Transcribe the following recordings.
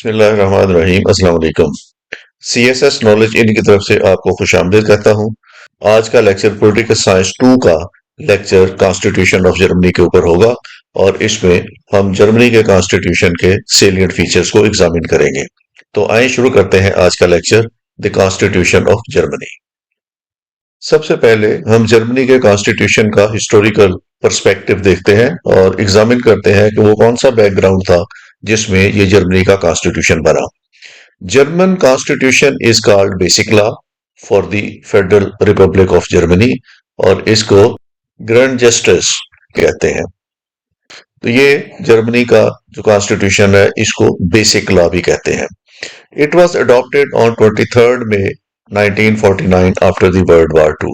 बिस्मिल्लाहिर्रहमानिर्रहीम अस्सलाम वालेकुम। सीएसएस नॉलेज इन की तरफ से आपको खुशामदीद कहता हूँ। आज का लेक्चर पॉलिटिकल साइंस 2 का लेक्चर कॉन्स्टिट्यूशन ऑफ जर्मनी के ऊपर होगा और इसमें हम जर्मनी के कॉन्स्टिट्यूशन के सेलिएंट फीचर्स को एग्जामिन करेंगे। तो आइए शुरू करते हैं आज का lecture, the constitution of Germany. सबसे पहले हम जर्मनी के कॉन्स्टिट्यूशन का हिस्टोरिकल पर्सपेक्टिव देखते हैं और एग्जामिन करते हैं कि वो कौन सा बैकग्राउंड था जिसमें ये जर्मनी का कॉन्स्टिट्यूशन बना। German constitution is called basic law for the federal Republic of Germany और इसको ग्रैंड जस्टिस कहते हैं। तो ये जर्मनी का जो कॉन्स्टिट्यूशन है इसको बेसिक लॉ भी कहते हैं। It was adopted on 23 May 1949 after the world war two.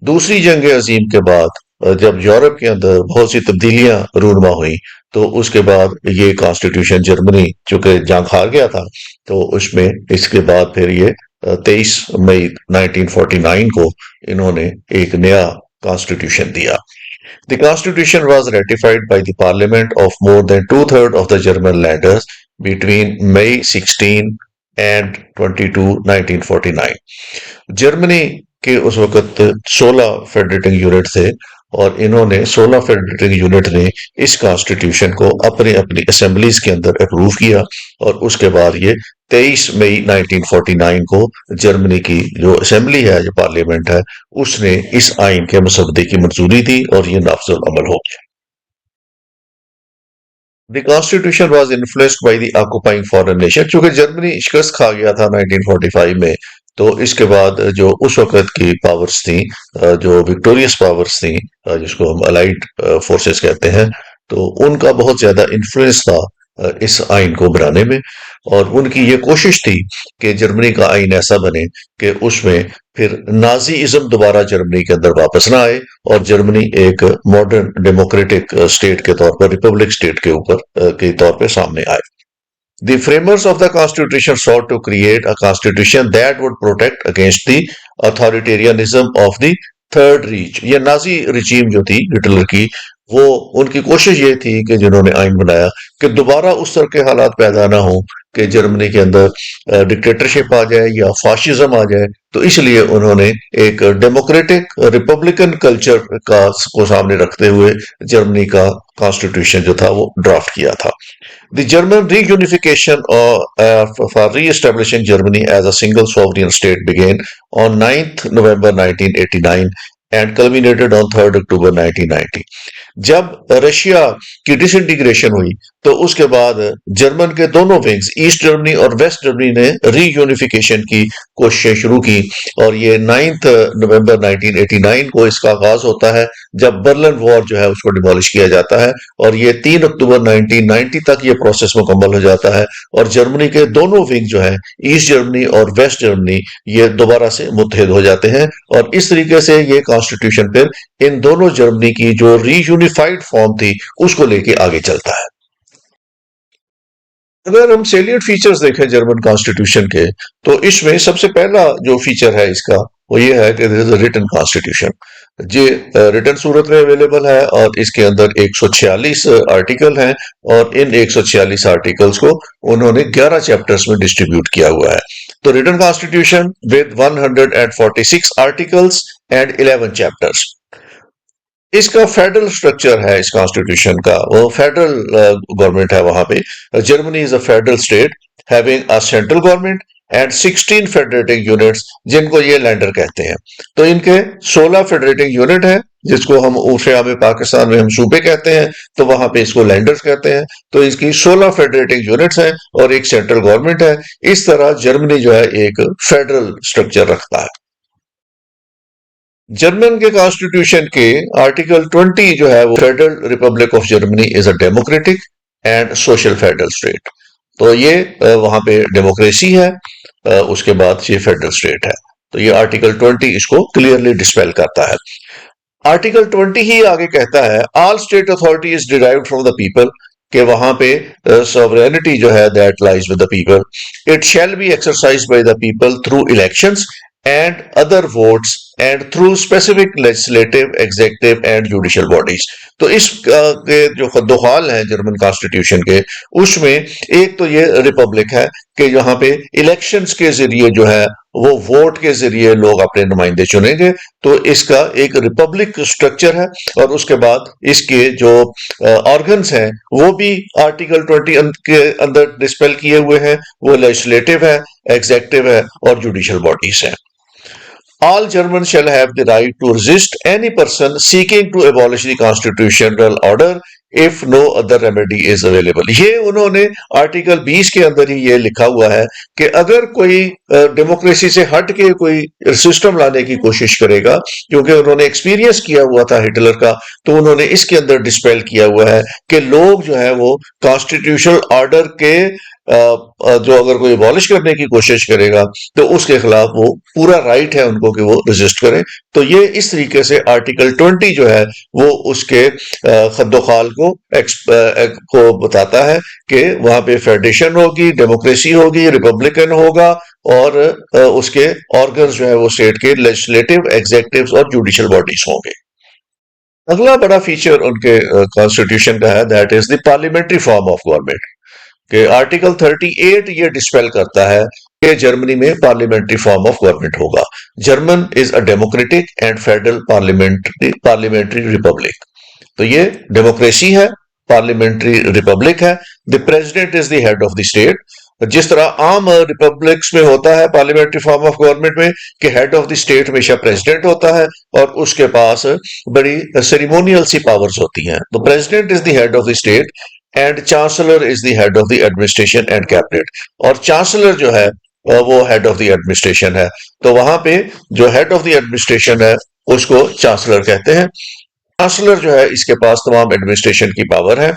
दूसरी जंग अजीम के बाद जब यूरोप के अंदर बहुत सी तब्दीलियां रूनमा हुई तो उसके बाद ये कॉन्स्टिट्यूशन जर्मनी चूंकि जंग हार गया था तो उसमें इसके बाद फिर ये 23 मई 1949 को इन्होंने एक नया कॉन्स्टिट्यूशन दिया। The constitution was ratified by the parliament of more than two-thirds of the German landers between May 16 and 22, 1949। Germany के उस वक्त 16 फेडरेटिंग यूनिट थे और इन्होंने 16 फेडरेटिंग यूनिट ने इस कॉन्स्टिट्यूशन को अपने अपनी असेंबलीज के अंदर अप्रूव किया और उसके बाद ये 23 मई 1949 को जर्मनी की जो असेंबली है, जो पार्लियामेंट है, उसने इस आइन के मसौदे की मंजूरी दी और ये नाफिज अमल हो गया। The constitution was influenced by the occupying foreign nation। चूंकि जर्मनी शिकस्त खा गया था 1945 में, तो इसके बाद जो उस वक्त की पावर्स थी, जो विक्टोरियस पावर्स थी, जिसको हम अलाइड फोर्सेस कहते हैं, तो उनका बहुत ज्यादा इन्फ्लुएंस था इस आइन को बनाने में और उनकी ये कोशिश थी कि जर्मनी का आइन ऐसा बने कि उसमें फिर नाजीइज्म दोबारा जर्मनी के अंदर वापस ना आए और जर्मनी एक मॉडर्न डेमोक्रेटिक स्टेट के तौर पर, रिपब्लिक स्टेट के ऊपर के तौर पे सामने आए। The framers of the constitution sought to create a constitution that would protect against the authoritarianism of the third reach. ये नाजी रिजीम जो थी हिटलर की, वो उनकी कोशिश ये थी कि जिन्होंने आइन बनाया कि दोबारा उस तरह के हालात पैदा ना हो कि जर्मनी के अंदर डिक्टेटरशिप आ जाए या फाशिज्म आ जाए। तो इसलिए उन्होंने एक डेमोक्रेटिक रिपब्लिकन कल्चर का को सामने रखते हुए जर्मनी का कॉन्स्टिट्यूशन जो था वो ड्राफ्ट किया था। The German reunification for re-establishing Germany as a single sovereign state began on 9th November 1989 and culminated on 3rd October 1990। जब रशिया की डिसइंटीग्रेशन हुई तो उसके बाद जर्मन के दोनों विंग्स, ईस्ट जर्मनी और वेस्ट जर्मनी ने रीयूनिफिकेशन की कोशिशें शुरू की और ये 9 नवंबर 1989 को इसका आगाज होता है जब बर्लिन वॉर जो है उसको डिमोलिश किया जाता है और ये 3 अक्टूबर 1990 तक ये प्रोसेस मुकम्मल हो जाता है और जर्मनी के दोनों विंग जो है, ईस्ट जर्मनी और वेस्ट जर्मनी, ये दोबारा से मुत्तहिद हो जाते हैं और इस तरीके से ये कॉन्स्टिट्यूशन फिर इन दोनों जर्मनी की जो रीयूनिफाइड फॉर्म थी उसको लेके आगे चलता है। अगर हम सेलिएंट फीचर्स देखें जर्मन कॉन्स्टिट्यूशन के, तो इसमें सबसे पहला जो फीचर है इसका वो ये है कि this is a written constitution. ये रिटन सूरत में अवेलेबल है और इसके अंदर 146 आर्टिकल हैं और इन 146 आर्टिकल्स को उन्होंने 11 चैप्टर्स में डिस्ट्रीब्यूट किया हुआ है। तो written constitution with 146 articles and 11 chapters. इसका फेडरल स्ट्रक्चर है इस कॉन्स्टिट्यूशन का, वो फेडरल गवर्नमेंट है वहां पे। Germany is a federal state having a central government and 16 federating units जिनको ये लैंडर कहते हैं। तो इनके 16 फेडरेटिंग यूनिट है जिसको हम ऊफिया में पाकिस्तान में हम सूबे कहते हैं, तो वहां पे इसको लैंडर्स कहते हैं। तो इसकी 16 फेडरेटिंग यूनिट्स हैं और एक सेंट्रल गवर्नमेंट है। इस तरह जर्मनी जो है एक फेडरल स्ट्रक्चर रखता है। जर्मन के कॉन्स्टिट्यूशन के आर्टिकल 20 जो है वो federal Republic of Germany is a democratic and social federal state. तो ये वहां पे डेमोक्रेसी है, उसके बाद ये फेडरल स्टेट है। तो ये आर्टिकल 20 इसको क्लियरली डिस्पेल करता है। आर्टिकल 20 ही आगे कहता है all state authority is derived from the people, कि वहां पे सॉवरेनिटी जो है that lies with the people. It shall be exercise by the people through elections and other votes and through specific legislative, executive and judicial bodies। तो इस के जो खद्दोखाल हैं जर्मन कॉन्स्टिट्यूशन के, उसमें एक तो ये रिपब्लिक है कि यहाँ पे इलेक्शंस के जरिए जो है वो वोट के जरिए लोग अपने नुमाइंदे चुनेंगे। तो इसका एक रिपब्लिक स्ट्रक्चर है और उसके बाद इसके जो ऑर्गन्स हैं वो भी आर्टिकल 20 के अंदर डिस्पेल किए हुए हैं। वो लेजिस्लेटिव है, एग्जेक्टिव है और जुडिशियल बॉडीज हैं। All Germans shall have the right to resist any person seeking to abolish the constitutional order if no other remedy is available। ये उन्होंने आर्टिकल 20 के अंदर ही ये लिखा हुआ है कि अगर कोई डेमोक्रेसी से हट के कोई सिस्टम लाने की कोशिश करेगा, क्योंकि उन्होंने एक्सपीरियंस किया हुआ था हिटलर का, तो उन्होंने इसके अंदर डिस्पेल किया हुआ है कि लोग जो है वो कॉन्स्टिट्यूशनल ऑर्डर के जो अगर कोई अबॉलिश करने की कोशिश करेगा तो उसके खिलाफ वो पूरा राइट है उनको कि वो रेजिस्ट करें। तो ये इस तरीके से आर्टिकल 20 जो है वो उसके खद्दोखाल को बताता है कि वहां पे फेडरेशन होगी, डेमोक्रेसी होगी, रिपब्लिकन होगा और उसके ऑर्गन्स जो है वो स्टेट के लेजिस्लेटिव, एग्जेक्टिव और जुडिशियल बॉडीज होंगे। अगला बड़ा फीचर उनके कॉन्स्टिट्यूशन का है, that is the parliamentary form of government. कि आर्टिकल 38 ये डिस्पेल करता है कि जर्मनी में पार्लियामेंट्री फॉर्म ऑफ गवर्नमेंट होगा। German is a democratic and federal parliamentary Republic. तो ये डेमोक्रेसी है, पार्लियामेंट्री रिपब्लिक है। The president is the head of the state. जिस तरह आम रिपब्लिक्स में होता है पार्लियामेंट्री फॉर्म ऑफ गवर्नमेंट में कि हेड ऑफ द स्टेट हमेशा प्रेसिडेंट होता है और उसके पास बड़ी सेरिमोनियल सी पावर्स होती हैं। तो president is the head of the state and chancellor is the head of the administration and cabinet. और चांसलर जो है वो हेड ऑफ द एडमिनिस्ट्रेशन है। तो वहां पे जो हेड ऑफ द एडमिनिस्ट्रेशन है उसको चांसलर कहते हैं। चांसलर जो है इसके पास तमाम एडमिनिस्ट्रेशन की पावर है।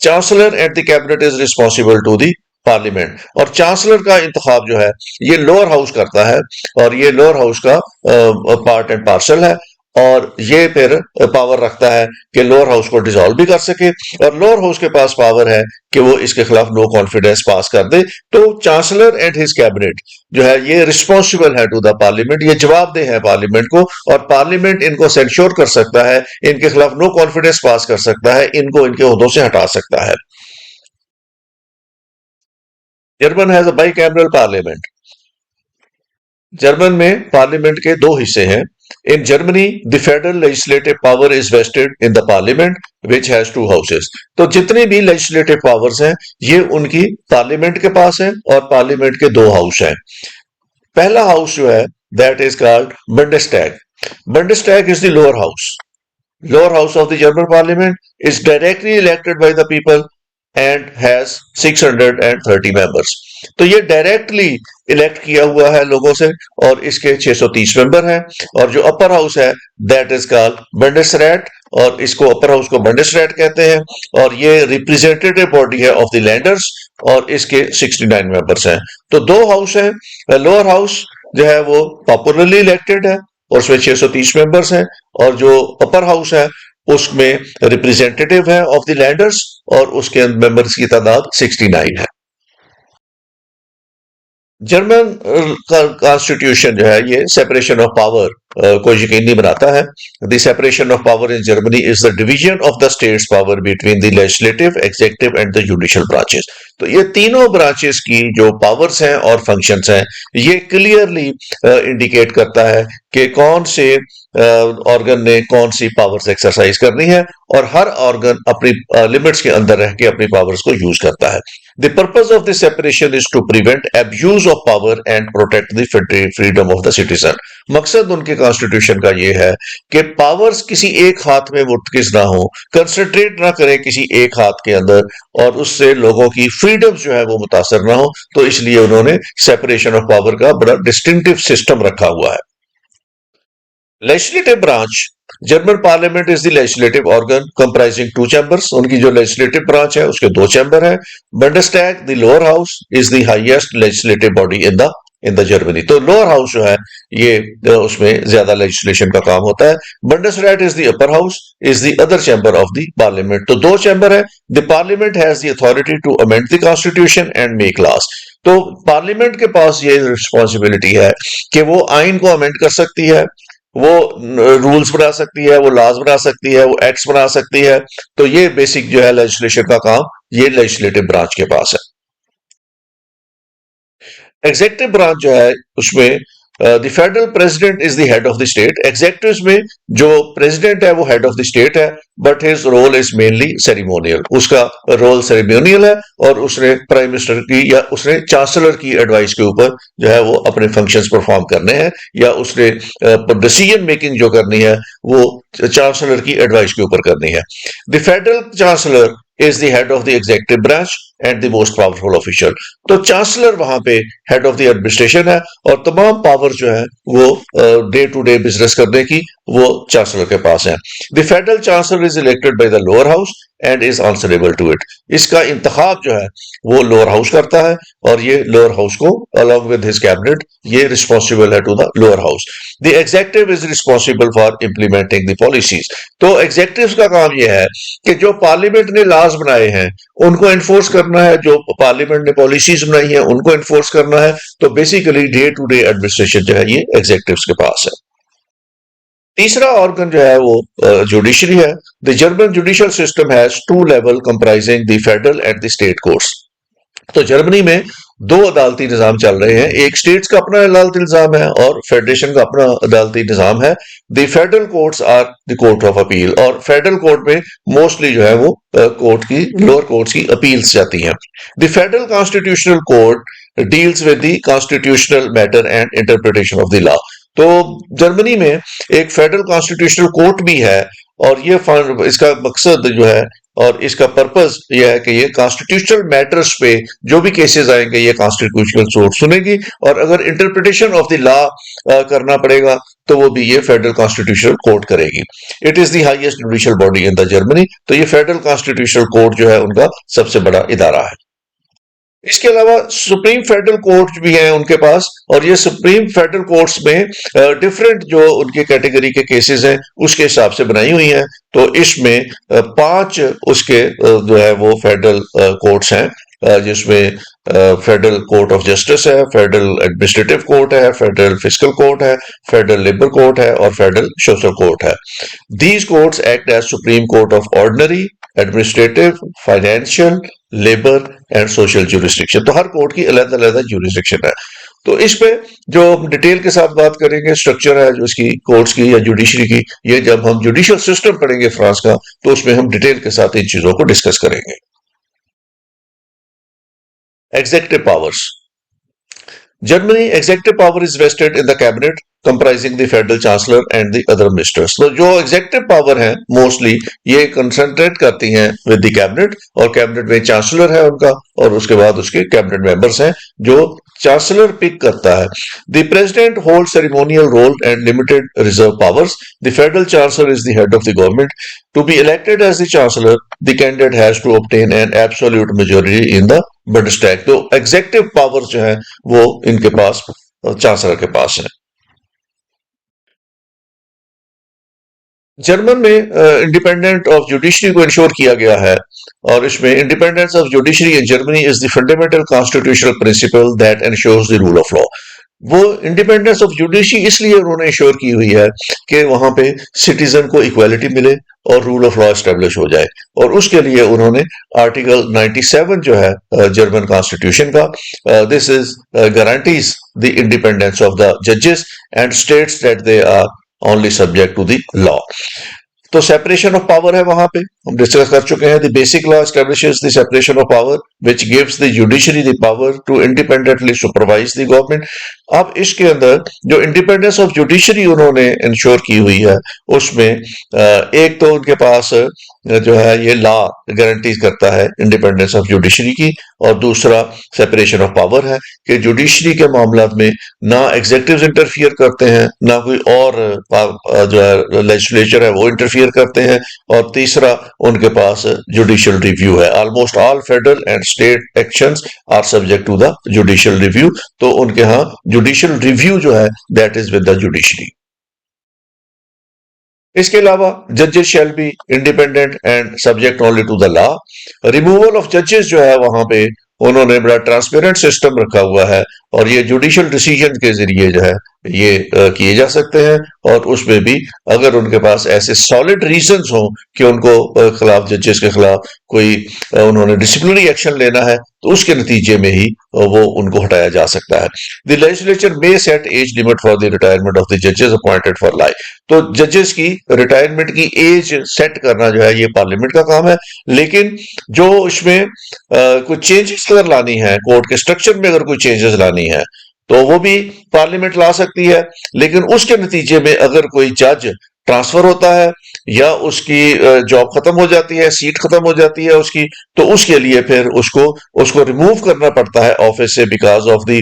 Chancellor and the cabinet is responsible to the parliament. और चांसलर का इंतखाब जो है ये लोअर हाउस करता है और ये लोअर हाउस का पार्ट एंड पार्सल है और ये फिर पावर रखता है कि लोअर हाउस को डिसॉल्व भी कर सके और लोअर हाउस के पास पावर है कि वो इसके खिलाफ नो कॉन्फिडेंस पास कर दे। तो चांसलर एंड हिज कैबिनेट जो है ये रिस्पॉन्सिबल है टू द पार्लियामेंट, ये जवाबदेह है पार्लियामेंट को और पार्लियामेंट इनको सेंश्योर कर सकता है, इनके खिलाफ नो कॉन्फिडेंस पास कर सकता है, इनको इनके ओहदों से हटा सकता है। German has a bicameral parliament. German में पार्लियामेंट के दो हिस्से हैं। In Germany the federal legislative power is vested in the parliament which has two houses. तो जितनी भी लेजिस्लेटिव पावर्स हैं ये उनकी पार्लियामेंट के पास है और पार्लियामेंट के दो हाउस हैं। पहला हाउस जो है that is called Bundestag. Bundestag is the lower house. Lower house of the German parliament is directly elected by the people and has 630 members. तो ये डायरेक्टली इलेक्ट किया हुआ है लोगों से और इसके 630 मेंबर हैं। और जो अपर हाउस है दैट इज कॉल्ड बंडेसरैट और इसको अपर हाउस को बंडेसरैट कहते हैं और ये रिप्रेजेंटेटिव बॉडी है ऑफ द लैंडर्स और इसके 69 मेंबर्स हैं। तो दो हाउस हैं। लोअर हाउस जो है वो पॉपुलरली इलेक्टेड है और उसमें 630 मेंबर्स हैं और जो अपर हाउस है उसमें रिप्रेजेंटेटिव है ऑफ द लैंडर्स और उसके मेंबर्स की तादाद 69 है। जर्मन कॉन्स्टिट्यूशन जो है ये सेपरेशन ऑफ पावर को यकीनी बनाता है। The separation of power in Germany is the division of the states power between the legislative, executive and the judicial branches. तो ये तीनों ब्रांचेस की जो पावर्स हैं और फंक्शंस हैं ये क्लियरली इंडिकेट करता है कि कौन से ऑर्गन ने कौन सी पावर्स एक्सरसाइज करनी है और हर ऑर्गन अपनी लिमिट्स के अंदर रह के अपनी पावर्स को यूज करता है। The purpose of this separation is to prevent abuse of power and protect the freedom of the citizen। मकसद उनके कॉन्स्टिट्यूशन का ये है कि पावर्स किसी एक हाथ में मुर्तकिज ना हो, कंसंट्रेट ना करें किसी एक हाथ के अंदर और उससे लोगों की फ्रीडम जो है वो मुतासर ना हो। तो इसलिए उन्होंने सेपरेशन ऑफ पावर का बड़ा डिस्टिंक्टिव सिस्टम रखा हुआ है। Legislative branch German parliament is the legislative organ comprising two chambers. उनकी जो लेजिस्लेटिव ब्रांच है उसके दो चैम्बर है। Bundestag the lower house is the highest legislative body in the Germany. तो लोअर हाउस जो है ये उसमें ज्यादा लेजिस्लेशन का काम होता है। Bundesrat is the upper house is the other chamber of the parliament. तो दो चैम्बर है। The parliament has the authority to amend the constitution and make laws. तो पार्लियामेंट के पास ये रिस्पॉन्सिबिलिटी है कि वो आइन को अमेंड कर सकती है वो रूल्स बना सकती है, वो लॉज बना सकती है, वो एक्ट्स बना सकती है। तो ये बेसिक जो है लेजिस्लेशन का काम ये लेजिस्लेटिव ब्रांच के पास है। एग्जेक्टिव ब्रांच जो है उसमें the federal president is the head of the state. Executive में जो प्रेसिडेंट है वो हेड ऑफ द स्टेट है, but his role is mainly ceremonial. उसका रोल सेरिमोनियल है और उसने प्राइम मिनिस्टर की या उसने चांसलर की एडवाइस के ऊपर जो है वो अपने फंक्शंस परफॉर्म करने हैं, या उसने डिसीजन मेकिंग जो करनी है वो चांसलर की एडवाइस के ऊपर करनी है। The federal chancellor is the head of the adjective branch and the most powerful official. तो चांसलर वहां पे हेड ऑफ द एडमिनिस्ट्रेशन है और तमाम पावर जो है वो डे टू डे बिजनेस करने की वो चांसलर के पास है। The federal chancellor is elected by the lower house and is answerable to it. इसका इंतखाब जो है वो लोअर हाउस करता है और ये लोअर हाउस को अलॉन्ग विद हिज कैबिनेट ये रिस्पॉन्सिबल है to the lower house. The executive is responsible for implementing the policies. तो एग्जेक्टिव का काम यह है कि जो पार्लियामेंट ने लॉज बनाए हैं उनको एनफोर्स करना है, जो पार्लियामेंट ने पॉलिसीज बनाई है उनको एनफोर्स करना है। तो basically day to day administration जो है ये एग्जेक्टिव्स के पास है। तीसरा ऑर्गन जो है वो जुडिशरी है। The German judicial system has two level comprising the federal and the state courts. तो जर्मनी में दो अदालती निजाम चल रहे हैं, एक स्टेट्स का अपना अदालती निजाम है और फेडरेशन का अपना अदालती निजाम है। The federal courts are the court of appeal, और फेडरल कोर्ट में मोस्टली जो है वो कोर्ट की लोअर कोर्ट्स की अपील्स जाती हैं। The federal constitutional court deals with the constitutional matter and interpretation of the law. तो जर्मनी में एक फेडरल कॉन्स्टिट्यूशनल कोर्ट भी है और ये इसका मकसद जो है और इसका पर्पस यह है कि ये कॉन्स्टिट्यूशनल मैटर्स पे जो भी केसेस आएंगे ये कॉन्स्टिट्यूशनल कोर्ट सुनेगी, और अगर इंटरप्रिटेशन ऑफ द लॉ करना पड़ेगा तो वो भी ये फेडरल कॉन्स्टिट्यूशनल कोर्ट करेगी। It is the highest judicial body in the Germany. तो ये फेडरल कॉन्स्टिट्यूशनल कोर्ट जो है उनका सबसे बड़ा इदारा है। इसके अलावा सुप्रीम फेडरल कोर्ट भी हैं उनके पास, और ये सुप्रीम फेडरल कोर्ट्स में डिफरेंट जो उनके कैटेगरी के केसेस हैं उसके हिसाब से बनाई हुई हैं। तो इसमें पांच उसके जो है वो फेडरल कोर्ट्स हैं, जिसमें फेडरल कोर्ट ऑफ जस्टिस है, फेडरल एडमिनिस्ट्रेटिव कोर्ट है, फेडरल फिस्कल कोर्ट है, फेडरल लेबर कोर्ट है और फेडरल सोशल कोर्ट है। These courts act as supreme court of ordinary, administrative, financial, labour and social jurisdiction. तो हर कोर्ट की अलग अलग ज्यूरिस्डिक्शन है। तो इस पे जो हम डिटेल के साथ बात करेंगे, स्ट्रक्चर है जो इसकी कोर्ट्स की या जुडिशरी की, ये जब हम जुडिशियल सिस्टम पढ़ेंगे फ्रांस का तो उसमें हम डिटेल के साथ इन चीजों को डिस्कस करेंगे। Executive powers. Germany executive power is vested in the cabinet comprising the federal chancellor and the other ministers। तो जो executive power है मोस्टली ये कंसंट्रेट करती हैं विद द कैबिनेट, और कैबिनेट में चांसलर है उनका और उसके बाद उसके कैबिनेट मेंबर्स हैं जो चांसलर पिक करता है। The president hold ceremonial role and limited reserve powers. The federal chancellor is the head of the government. To be elected as the chancellor the candidate has to obtain an absolute majority in the Bundestag. तो executive power जो है वो इनके पास chancellor के पास है। German में independent of judiciary को इंश्योर किया गया है, और इसमें independence of judiciary in Germany is the fundamental constitutional principal that ensures the rule of law. वो इंडिपेंडेंस ऑफ जुडिशरी इसलिए उन्होंने इंश्योर की हुई है कि वहां पे सिटीजन को इक्वालिटी मिले और रूल ऑफ लॉ एस्टेब्लिश हो जाए, और उसके लिए उन्होंने आर्टिकल 97 जो है जर्मन कॉन्स्टिट्यूशन का, this is guarantees the independence of the जजेस and states that they are only subject to the law. तो सेपरेशन ऑफ पावर है वहां पे हम डिस्कस कर चुके हैं। The basic law establishes the separation of power which gives the judiciary the power to independently supervise the government. अब इसके अंदर जो इंडिपेंडेंस ऑफ जुडिशरी उन्होंने इंश्योर की हुई है उसमें एक तो उनके पास जो है ये लॉ गारंटीज करता है इंडिपेंडेंस ऑफ जुडिशरी की, और दूसरा सेपरेशन ऑफ पावर है कि जुडिशरी के मामला में ना एग्जेक्टिव इंटरफियर करते हैं ना कोई और जो है लेजिस्लेचर है वो इंटरफियर करते हैं, और तीसरा उनके पास जुडिशियल रिव्यू है। Almost all federal and state actions are subject to the judicial review. तो उनके यहाँ जुडिशियल रिव्यू जो है that is with the judiciary. इसके अलावा जजेस shall be independent and subject only to the law. Removal of जजेस जो है वहां पे उन्होंने बड़ा ट्रांसपेरेंट सिस्टम रखा हुआ है और ये जुडिशियल डिसीजन के जरिए जो है ये किए जा सकते हैं। और उसमें भी अगर उनके पास ऐसे सॉलिड रीजंस हो कि उनको खिलाफ जजेस के खिलाफ कोई उन्होंने डिसिप्लिनरी एक्शन लेना है तो उसके नतीजे में ही वो उनको हटाया जा सकता है। The legislature may set age limit for the retirement of the जजेस अपॉइंटेड फॉर लाइफ। तो जजेस की रिटायरमेंट की एज सेट करना जो है ये पार्लियामेंट का काम है। लेकिन जो इसमें कुछ चेंजेस अगर लानी है, कोर्ट के स्ट्रक्चर में अगर कोई चेंजेस लानी है तो वो भी पार्लियामेंट ला सकती है। लेकिन उसके नतीजे में अगर कोई जज ट्रांसफर होता है या उसकी जॉब खत्म हो जाती है, सीट खत्म हो जाती है उसकी, तो उसके लिए फिर उसको उसको रिमूव करना पड़ता है ऑफिस से बिकॉज ऑफ दी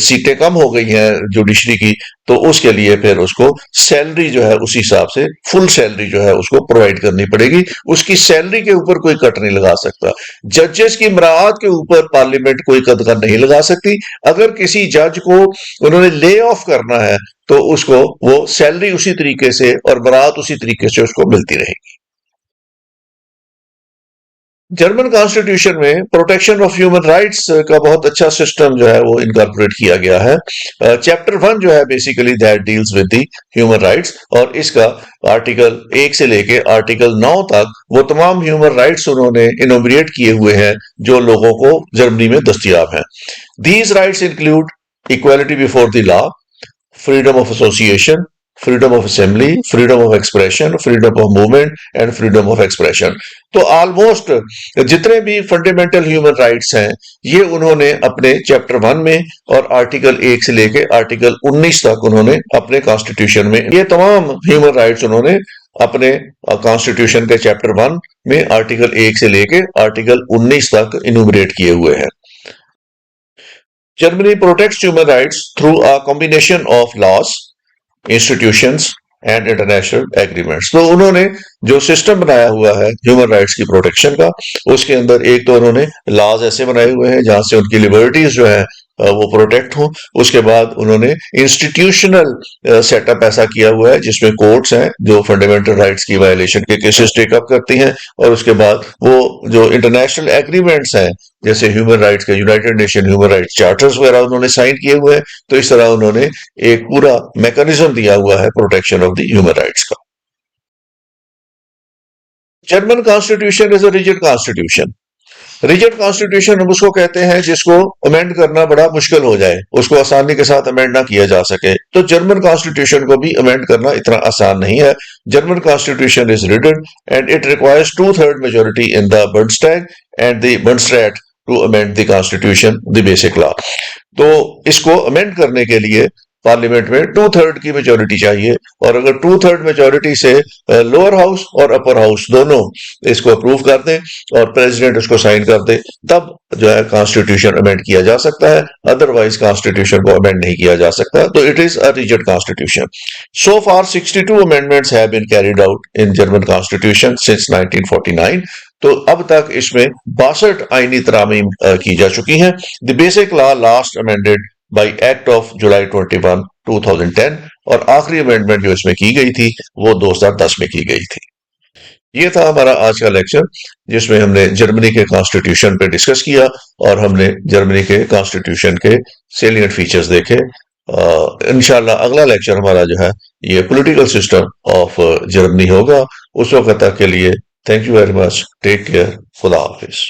सीटें कम हो गई हैं जुडिशरी की। तो उसके लिए फिर उसको सैलरी जो है उस हिसाब से फुल सैलरी जो है उसको प्रोवाइड करनी पड़ेगी। उसकी सैलरी के ऊपर कोई कट नहीं लगा सकता। जजेस की मराहत के ऊपर पार्लियामेंट कोई कदका नहीं लगा सकती। अगर किसी जज को उन्होंने ले ऑफ करना है तो उसको वो सैलरी उसी तरीके से और बरात उसी तरीके से उसको मिलती रहेगी। जर्मन कॉन्स्टिट्यूशन में प्रोटेक्शन ऑफ ह्यूमन राइट्स का बहुत अच्छा सिस्टम जो है वो इनकॉर्पोरेट किया गया है। चैप्टर 1 जो है basically that deals with the human rights और इसका आर्टिकल 1 से लेके आर्टिकल 9 तक वो तमाम ह्यूमन राइट्स उन्होंने इनोमिनेट किए हुए हैं जो लोगों को जर्मनी में दस्तयाब हैं। These rights include equality before the law, freedom of association, freedom of assembly, freedom of expression, freedom of movement and freedom of expression। तो ऑलमोस्ट जितने भी फंडामेंटल ह्यूमन राइट्स हैं ये उन्होंने अपने चैप्टर 1 में और आर्टिकल 1 से लेके आर्टिकल 19 तक उन्होंने अपने कॉन्स्टिट्यूशन में ये तमाम ह्यूमन राइट्स उन्होंने अपने कॉन्स्टिट्यूशन के चैप्टर 1 में आर्टिकल 1 से लेके आर्टिकल 19 तक इनुमरेट किए हुए हैं। Germany protects human rights through a combination of laws, institutions and international agreements. तो उन्होंने जो सिस्टम बनाया हुआ है ह्यूमन राइट्स की प्रोटेक्शन का उसके अंदर एक तो उन्होंने लॉज ऐसे बनाए हुए हैं जहां से उनकी लिबर्टीज जो है वो प्रोटेक्ट हो। उसके बाद उन्होंने इंस्टीट्यूशनल सेटअप ऐसा किया हुआ है जिसमें कोर्ट्स हैं जो फंडामेंटल राइट्स की वायलेशन के केसेस टेकअप करती हैं। और उसके बाद वो जो इंटरनेशनल एग्रीमेंट्स हैं जैसे ह्यूमन राइट्स के United nation human rights charters वगैरह उन्होंने साइन किए हुए हैं। तो इस तरह उन्होंने एक पूरा मैकेनिज्म दिया हुआ है protection of the human rights का। German constitution is a rigid constitution. Rigid constitution हम उसको कहते हैं जिसको अमेंड करना बड़ा मुश्किल हो जाए, उसको आसानी के साथ अमेंड ना किया जा सके। तो जर्मन कॉन्स्टिट्यूशन को भी अमेंड करना इतना आसान नहीं है। German constitution is rigid and it requires 2/3 majority in the Bundestag and the Bundesrat to amend the constitution the basic law. तो इसको अमेंड करने के लिए पार्लियामेंट में 2/3 की मेजोरिटी चाहिए और अगर 2/3 मेजोरिटी से लोअर हाउस और अपर हाउस दोनों इसको अप्रूव कर दें और प्रेसिडेंट उसको साइन कर दे तब जो है कॉन्स्टिट्यूशन अमेंड किया जा सकता है। अदरवाइज कॉन्स्टिट्यूशन को अमेंड नहीं किया जा सकता। तो it is a rigid constitution. So far 62 amendments have been carried out in German constitution since 1949। तो अब तक इसमें 62 आईनी तरामीम की जा चुकी हैं। The basic law last amended by act of July 21, 2010 और आखिरी अमेंडमेंट जो इसमें की गई थी वो 2010 में की गई थी। ये था हमारा आज का लेक्चर जिसमें हमने जर्मनी के कॉन्स्टिट्यूशन पे डिस्कस किया और हमने जर्मनी के कॉन्स्टिट्यूशन के सेलिएंट फीचर्स देखे। इंशाल्लाह अगला लेक्चर हमारा जो है ये पॉलिटिकल सिस्टम ऑफ जर्मनी होगा। उस वक्त तक के लिए thank you very much, take care, खुदा हाफिज।